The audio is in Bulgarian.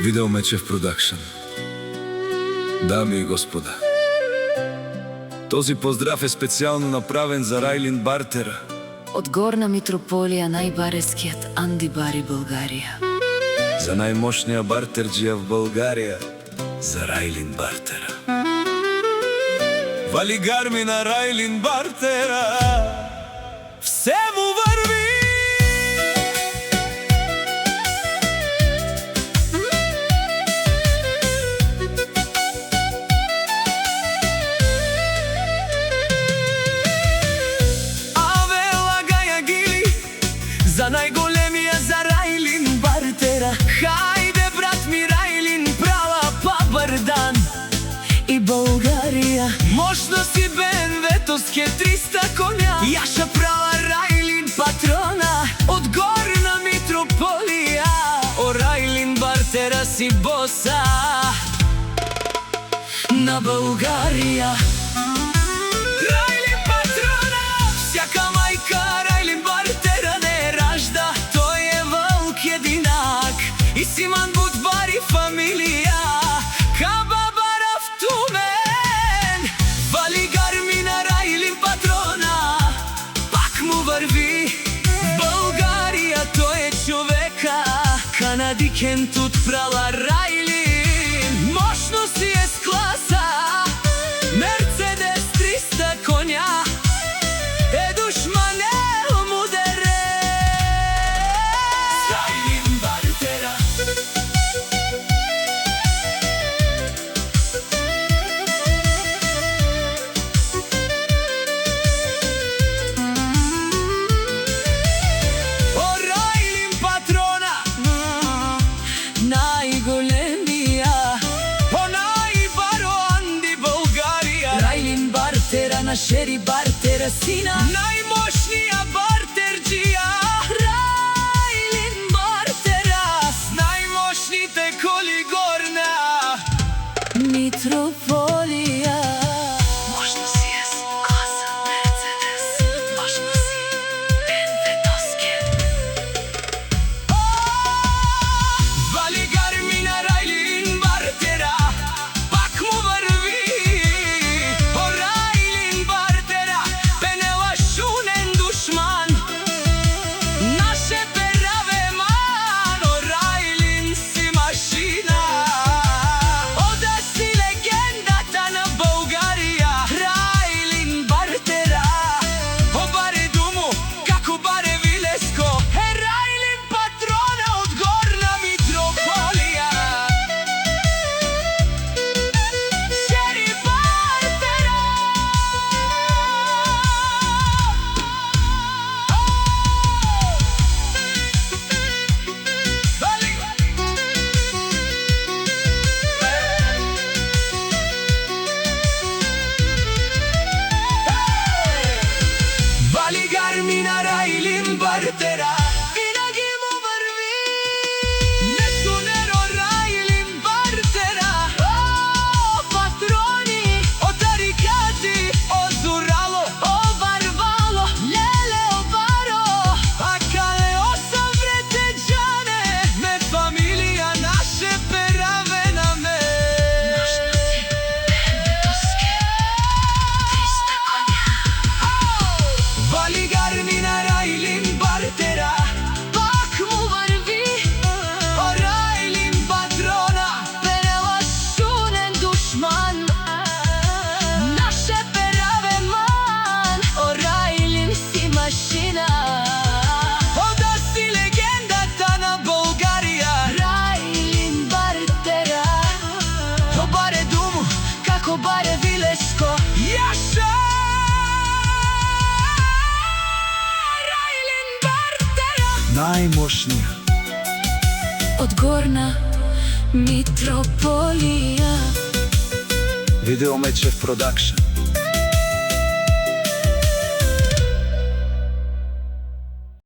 Видеомечев Продакшн. Дами и господа, този поздрав е специално направен за Райлин Бартера. От Горна Митрополия най-бареският Анди Бари, България. За най-мощния бартерджия в България, за Райлин Бартера. Вали гарми на Райлин Бартера, все му върви. За най-големия, за Райлин Бартера. Хайде, брат ми, Райлин, права Пабърдан и България. Мощно си БМВ-то с 300 коня. Яша права Райлин патрона от Горна Митрополия. О, Райлин Бартера си боса на България. Райлин патрона, всяка майка Райлин Бартера не ражда. Той е вълк единак и Симан Будбари фамилия. Кабабара в Тумен, вали гарми на Райлин патрона, пак му върви. България той е човека, канадикен тут прала Райлин. Мощно си е с класа, Мерцедес 300 коня. Е душманел мудере Райлин Бартера. О, Райлин патрона, най-големия, о, най-баро Анди България. Райлин Бартера на Шери Бартера сина, най-мощния бартерджия. Райлин Бартера с най-мощните коли Горна Митрополия. Мощно си е с класа Мерцедес, мощно си БМВ Тоскен. Вали гарми на Райлин Бартера, пак му върви. О, Райлин Бартера, пенела шунен душман, наше пераве ман. О, Райлин си машина, о, да си легендата на България. Райлин Бартера, о, баре думо, како баре Вилеско. Е, Райлин патрона от Горна Митрополия. Шери Бартера. Вали гарми на Райлин Бартера, винаги му върви. Несунеро Райлин Бартера. О, патрони, о, тарикати, о, Зурало, о, Барбало, леле, о, баро, а кале, о, съвретеджане, ме фамилия, наше пераве на ме. Мощно си БМВ Тоскен, 300 коня. Вали гарми на Райлин Бартера, пак му върви. О, Райлин патрона, пенела шунен душман, наше пераве ман. О, Райлин си машина, о, да си легендата на България. Райлин Бартера, о, баре думо, како баре Вилеско. Яша Райлин Бартера, най-мощния. От Горна Митрополия. Видеомечев Продакшн.